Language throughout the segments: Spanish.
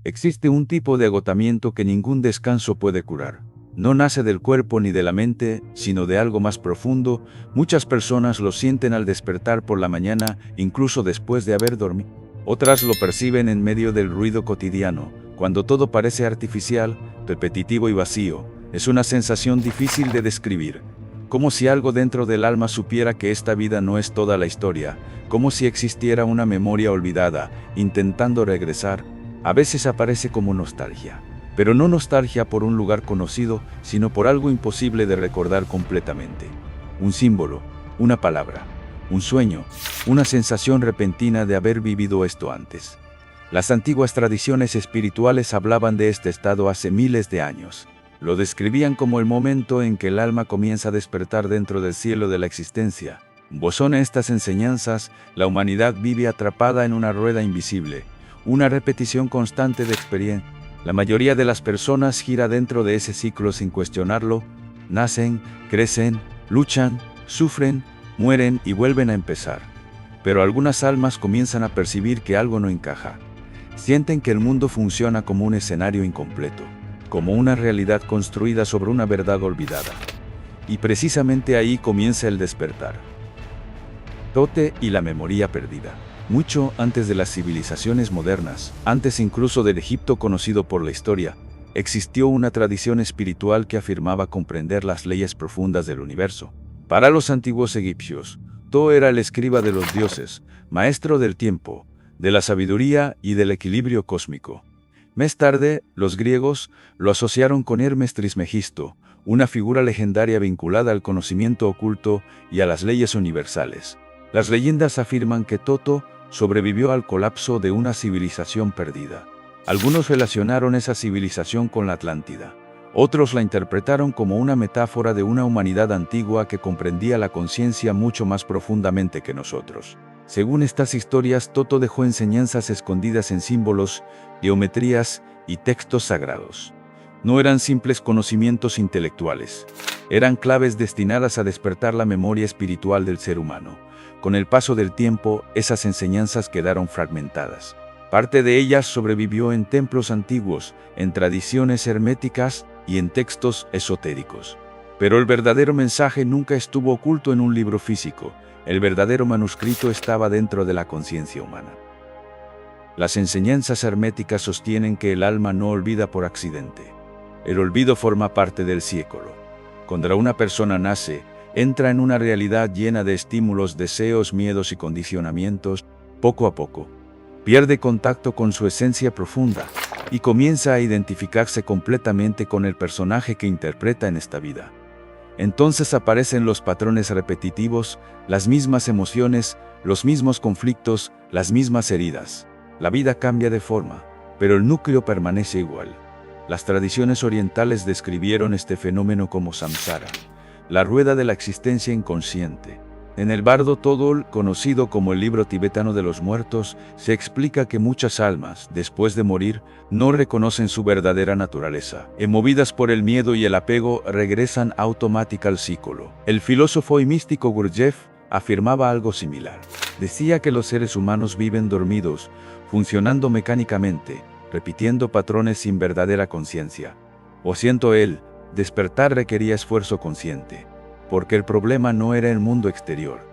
Existe un tipo de agotamiento que ningún descanso puede curar. No nace del cuerpo ni de la mente, sino de algo más profundo. Muchas personas lo sienten al despertar por la mañana, incluso después de haber dormido. Otras lo perciben en medio del ruido cotidiano, cuando todo parece artificial, repetitivo y vacío. Es una sensación difícil de describir. Como si algo dentro del alma supiera que esta vida no es toda la historia, como si existiera una memoria olvidada, intentando regresar. A veces aparece como nostalgia, pero no nostalgia por un lugar conocido, sino por algo imposible de recordar completamente. Un símbolo, una palabra, un sueño, una sensación repentina de haber vivido esto antes. Las antiguas tradiciones espirituales hablaban de este estado hace miles de años. Lo describían como el momento en que el alma comienza a despertar dentro del cielo de la existencia. Basado en estas enseñanzas, la humanidad vive atrapada en una rueda invisible, una repetición constante de experiencia. La mayoría de las personas gira dentro de ese ciclo sin cuestionarlo. Nacen, crecen, luchan, sufren, mueren y vuelven a empezar. Pero algunas almas comienzan a percibir que algo no encaja. Sienten que el mundo funciona como un escenario incompleto, como una realidad construida sobre una verdad olvidada. Y precisamente ahí comienza el despertar. Tote y la memoria perdida. Mucho antes de las civilizaciones modernas, antes incluso del Egipto conocido por la historia, existió una tradición espiritual que afirmaba comprender las leyes profundas del universo. Para los antiguos egipcios, Thoth era el escriba de los dioses, maestro del tiempo, de la sabiduría y del equilibrio cósmico. Más tarde, los griegos lo asociaron con Hermes Trismegisto, una figura legendaria vinculada al conocimiento oculto y a las leyes universales. Las leyendas afirman que Thoth sobrevivió al colapso de una civilización perdida. Algunos relacionaron esa civilización con la Atlántida. Otros la interpretaron como una metáfora de una humanidad antigua que comprendía la conciencia mucho más profundamente que nosotros. Según estas historias, Thoth dejó enseñanzas escondidas en símbolos, geometrías y textos sagrados. No eran simples conocimientos intelectuales. Eran claves destinadas a despertar la memoria espiritual del ser humano. Con el paso del tiempo, esas enseñanzas quedaron fragmentadas. Parte de ellas sobrevivió en templos antiguos, en tradiciones herméticas y en textos esotéricos. Pero el verdadero mensaje nunca estuvo oculto en un libro físico. El verdadero manuscrito estaba dentro de la conciencia humana. Las enseñanzas herméticas sostienen que el alma no olvida por accidente. El olvido forma parte del ciclo. Cuando una persona nace, entra en una realidad llena de estímulos, deseos, miedos y condicionamientos. Poco a poco, pierde contacto con su esencia profunda y comienza a identificarse completamente con el personaje que interpreta en esta vida. Entonces aparecen los patrones repetitivos, las mismas emociones, los mismos conflictos, las mismas heridas. La vida cambia de forma, pero el núcleo permanece igual. Las tradiciones orientales describieron este fenómeno como samsara, la rueda de la existencia inconsciente. En el Bardo Thodol, conocido como el libro tibetano de los muertos, se explica que muchas almas, después de morir, no reconocen su verdadera naturaleza. Movidas por el miedo y el apego, regresan automáticamente al ciclo. El filósofo y místico Gurdjieff afirmaba algo similar. Decía que los seres humanos viven dormidos, funcionando mecánicamente, repitiendo patrones sin verdadera conciencia. O siento él, despertar requería esfuerzo consciente, porque el problema no era el mundo exterior.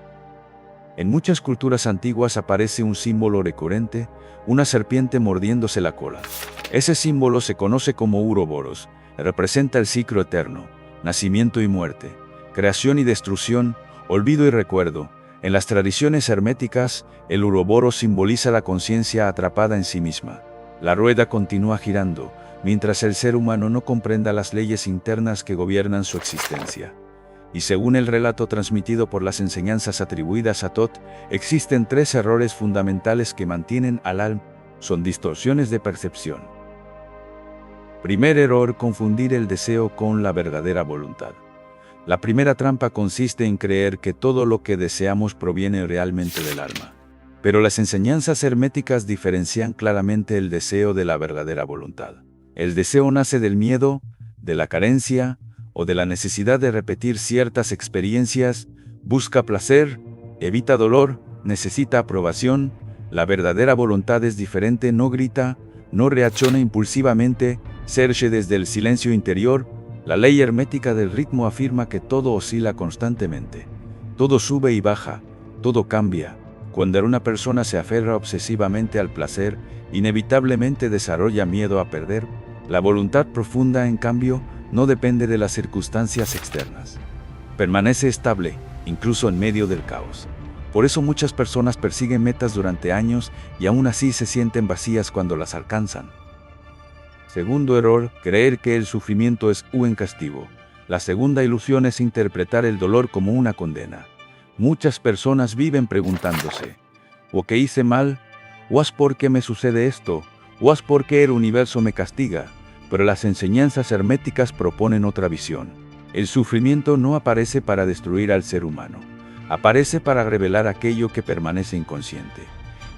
En muchas culturas antiguas aparece un símbolo recurrente, una serpiente mordiéndose la cola. Ese símbolo se conoce como Uroboros, representa el ciclo eterno, nacimiento y muerte, creación y destrucción, olvido y recuerdo. En las tradiciones herméticas, el Uroboros simboliza la conciencia atrapada en sí misma. La rueda continúa girando, mientras el ser humano no comprenda las leyes internas que gobiernan su existencia. Y según el relato transmitido por las enseñanzas atribuidas a Thoth, existen 3 errores fundamentales que mantienen al alma. Son distorsiones de percepción. Primer error: confundir el deseo con la verdadera voluntad. La primera trampa consiste en creer que todo lo que deseamos proviene realmente del alma. Pero las enseñanzas herméticas diferencian claramente el deseo de la verdadera voluntad. El deseo nace del miedo, de la carencia o de la necesidad de repetir ciertas experiencias, busca placer, evita dolor, necesita aprobación. La verdadera voluntad es diferente, no grita, no reacciona impulsivamente, surge desde el silencio interior. La ley hermética del ritmo afirma que todo oscila constantemente. Todo sube y baja, todo cambia. Cuando una persona se aferra obsesivamente al placer, inevitablemente desarrolla miedo a perder. La voluntad profunda, en cambio, no depende de las circunstancias externas. Permanece estable, incluso en medio del caos. Por eso muchas personas persiguen metas durante años y aún así se sienten vacías cuando las alcanzan. Segundo error, creer que el sufrimiento es un castigo. La segunda ilusión es interpretar el dolor como una condena. Muchas personas viven preguntándose, ¿o qué hice mal? ¿O es por qué me sucede esto? ¿O es por qué el universo me castiga? Pero las enseñanzas herméticas proponen otra visión. El sufrimiento no aparece para destruir al ser humano. Aparece para revelar aquello que permanece inconsciente.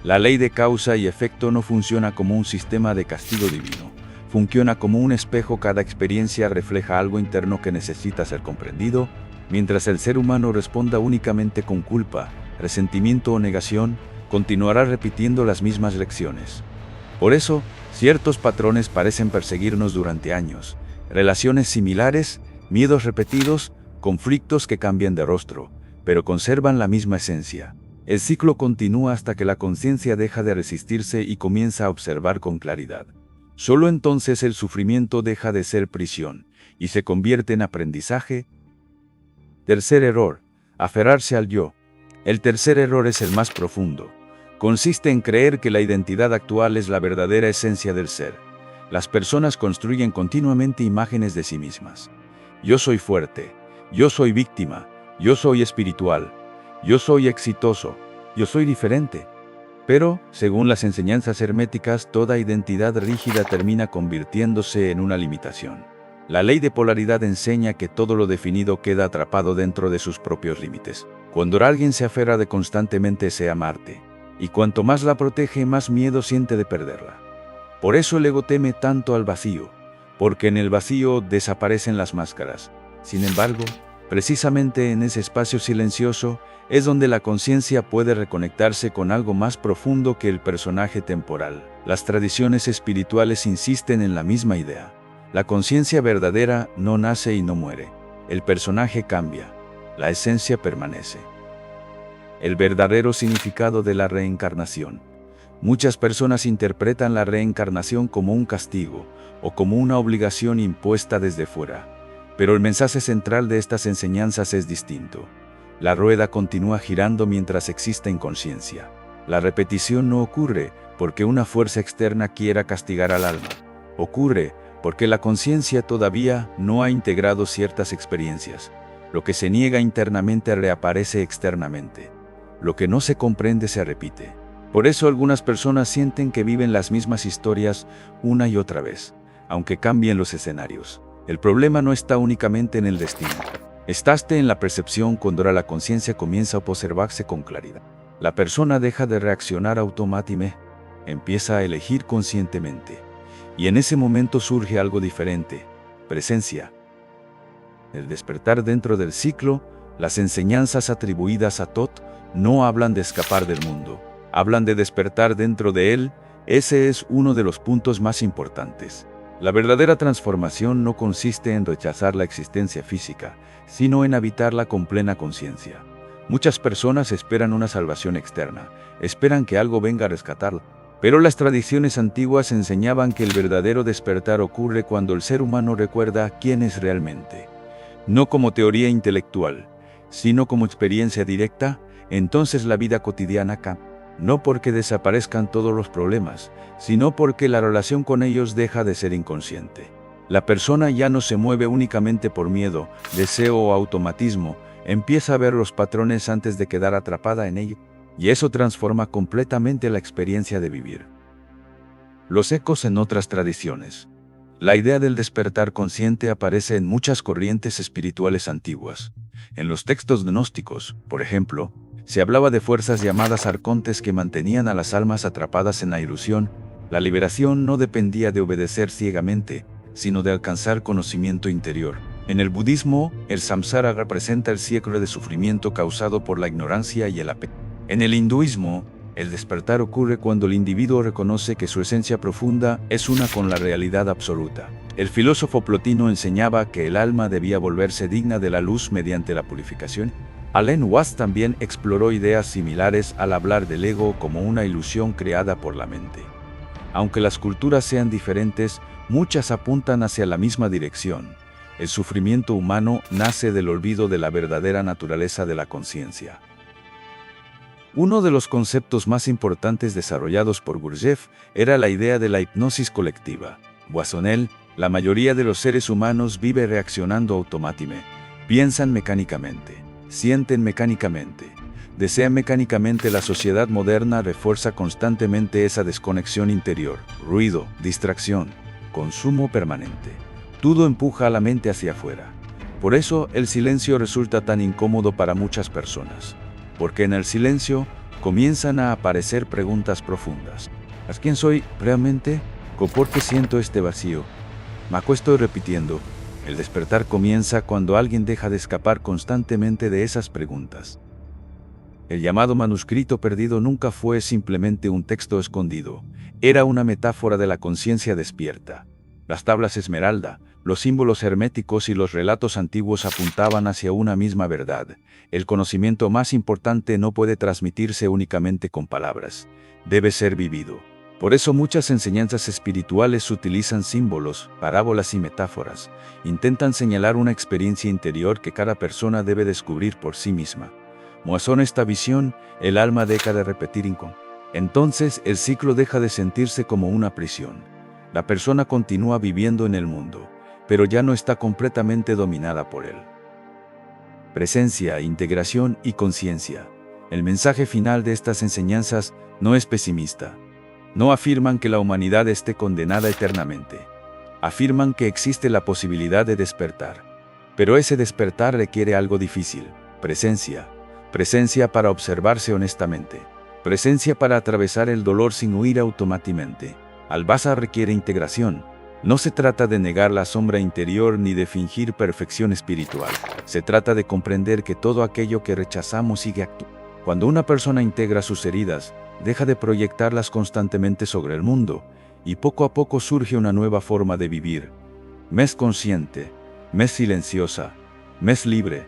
La ley de causa y efecto no funciona como un sistema de castigo divino. Funciona como un espejo. Cada experiencia refleja algo interno que necesita ser comprendido. Mientras el ser humano responda únicamente con culpa, resentimiento o negación, continuará repitiendo las mismas lecciones. Por eso, ciertos patrones parecen perseguirnos durante años. Relaciones similares, miedos repetidos, conflictos que cambian de rostro, pero conservan la misma esencia. El ciclo continúa hasta que la conciencia deja de resistirse y comienza a observar con claridad. Solo entonces el sufrimiento deja de ser prisión y se convierte en aprendizaje. Tercer error, aferrarse al yo. El tercer error es el más profundo. Consiste en creer que la identidad actual es la verdadera esencia del ser. Las personas construyen continuamente imágenes de sí mismas. Yo soy fuerte, yo soy víctima, yo soy espiritual, yo soy exitoso, yo soy diferente. Pero, según las enseñanzas herméticas, toda identidad rígida termina convirtiéndose en una limitación. La ley de polaridad enseña que todo lo definido queda atrapado dentro de sus propios límites. Cuando alguien se aferra de constantemente a Marte, y cuanto más la protege, más miedo siente de perderla. Por eso el ego teme tanto al vacío, porque en el vacío desaparecen las máscaras. Sin embargo, precisamente en ese espacio silencioso es donde la conciencia puede reconectarse con algo más profundo que el personaje temporal. Las tradiciones espirituales insisten en la misma idea. La conciencia verdadera no nace y no muere. El personaje cambia. La esencia permanece. El verdadero significado de la reencarnación. Muchas personas interpretan la reencarnación como un castigo o como una obligación impuesta desde fuera. Pero el mensaje central de estas enseñanzas es distinto. La rueda continúa girando mientras exista inconsciencia. La repetición no ocurre porque una fuerza externa quiera castigar al alma. Ocurre porque la conciencia todavía no ha integrado ciertas experiencias. Lo que se niega internamente reaparece externamente. Lo que no se comprende se repite. Por eso algunas personas sienten que viven las mismas historias una y otra vez, aunque cambien los escenarios. El problema no está únicamente en el destino. Está en la percepción. Cuando la conciencia comienza a observarse con claridad, la persona deja de reaccionar automáticamente, empieza a elegir conscientemente. Y en ese momento surge algo diferente: presencia. El despertar dentro del ciclo. Las enseñanzas atribuidas a Thoth no hablan de escapar del mundo, hablan de despertar dentro de él. Ese es uno de los puntos más importantes. La verdadera transformación no consiste en rechazar la existencia física, sino en habitarla con plena conciencia. Muchas personas esperan una salvación externa, esperan que algo venga a rescatarla. Pero las tradiciones antiguas enseñaban que el verdadero despertar ocurre cuando el ser humano recuerda quién es realmente. No como teoría intelectual, sino como experiencia directa. Entonces la vida cotidiana cambia. No porque desaparezcan todos los problemas, sino porque la relación con ellos deja de ser inconsciente. La persona ya no se mueve únicamente por miedo, deseo o automatismo, empieza a ver los patrones antes de quedar atrapada en ellos. Y eso transforma completamente la experiencia de vivir. Los ecos en otras tradiciones. La idea del despertar consciente aparece en muchas corrientes espirituales antiguas. En los textos gnósticos, por ejemplo, se hablaba de fuerzas llamadas arcontes que mantenían a las almas atrapadas en la ilusión. La liberación no dependía de obedecer ciegamente, sino de alcanzar conocimiento interior. En el budismo, el samsara representa el ciclo de sufrimiento causado por la ignorancia y el apego. En el hinduismo, El despertar ocurre cuando el individuo reconoce que su esencia profunda es una con la realidad absoluta. El filósofo Plotino enseñaba que el alma debía volverse digna de la luz mediante la purificación. Alan Watts también exploró ideas similares al hablar del ego como una ilusión creada por la mente. Aunque las culturas sean diferentes, muchas apuntan hacia la misma dirección. El sufrimiento humano nace del olvido de la verdadera naturaleza de la conciencia. Uno de los conceptos más importantes desarrollados por Gurdjieff era la idea de la hipnosis colectiva. Boissonel, la mayoría de los seres humanos vive reaccionando automáticamente. Piensan mecánicamente, sienten mecánicamente, desean mecánicamente. La sociedad moderna refuerza constantemente esa desconexión interior, ruido, distracción, consumo permanente. Todo empuja a la mente hacia afuera. Por eso el silencio resulta tan incómodo para muchas personas. Porque en el silencio comienzan a aparecer preguntas profundas. ¿Quién soy realmente? ¿Por qué siento este vacío? Me estoy repitiendo. El despertar comienza cuando alguien deja de escapar constantemente de esas preguntas. El llamado manuscrito perdido nunca fue simplemente un texto escondido. Era una metáfora de la conciencia despierta. Las tablas esmeralda, los símbolos herméticos y los relatos antiguos apuntaban hacia una misma verdad. El conocimiento más importante no puede transmitirse únicamente con palabras. Debe ser vivido. Por eso muchas enseñanzas espirituales utilizan símbolos, parábolas y metáforas. Intentan señalar una experiencia interior que cada persona debe descubrir por sí misma. Moazón esta visión, el alma deja de repetir entonces el ciclo deja de sentirse como una prisión. La persona continúa viviendo en el mundo, pero ya no está completamente dominada por él. Presencia, integración y conciencia. El mensaje final de estas enseñanzas no es pesimista. No afirman que la humanidad esté condenada eternamente. Afirman que existe la posibilidad de despertar. Pero ese despertar requiere algo difícil: presencia. Presencia para observarse honestamente. Presencia para atravesar el dolor sin huir automáticamente. Albasa requiere integración. No se trata de negar la sombra interior ni de fingir perfección espiritual. Se trata de comprender que todo aquello que rechazamos sigue actuando. Cuando una persona integra sus heridas, deja de proyectarlas constantemente sobre el mundo, y poco a poco surge una nueva forma de vivir. Más consciente, más silenciosa, más libre.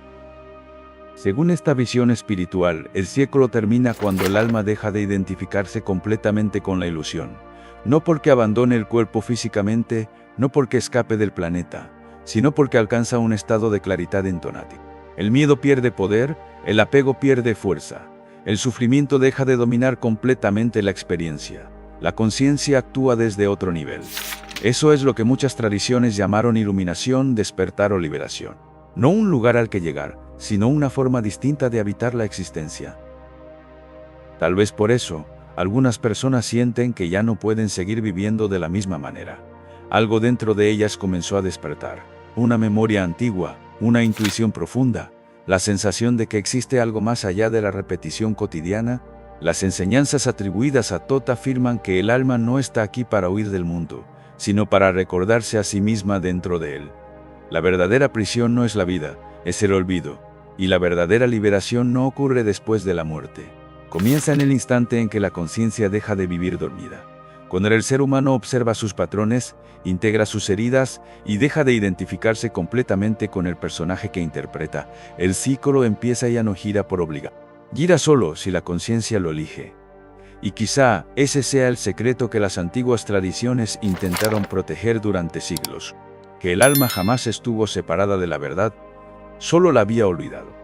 Según esta visión espiritual, el ciclo termina cuando el alma deja de identificarse completamente con la ilusión. No porque abandone el cuerpo físicamente, no porque escape del planeta, sino porque alcanza un estado de claridad entonática. El miedo pierde poder, el apego pierde fuerza. El sufrimiento deja de dominar completamente la experiencia. La conciencia actúa desde otro nivel. Eso es lo que muchas tradiciones llamaron iluminación, despertar o liberación. No un lugar al que llegar, sino una forma distinta de habitar la existencia. Tal vez por eso, algunas personas sienten que ya no pueden seguir viviendo de la misma manera. Algo dentro de ellas comenzó a despertar. Una memoria antigua, una intuición profunda, la sensación de que existe algo más allá de la repetición cotidiana. Las enseñanzas atribuidas a Thoth afirman que el alma no está aquí para huir del mundo, sino para recordarse a sí misma dentro de él. La verdadera prisión no es la vida, es el olvido, y la verdadera liberación no ocurre después de la muerte. Comienza en el instante en que la conciencia deja de vivir dormida. Cuando el ser humano observa sus patrones, integra sus heridas y deja de identificarse completamente con el personaje que interpreta, el ciclo empieza y ya no gira por obligación. Gira solo si la conciencia lo elige. Y quizá ese sea el secreto que las antiguas tradiciones intentaron proteger durante siglos. Que el alma jamás estuvo separada de la verdad, solo la había olvidado.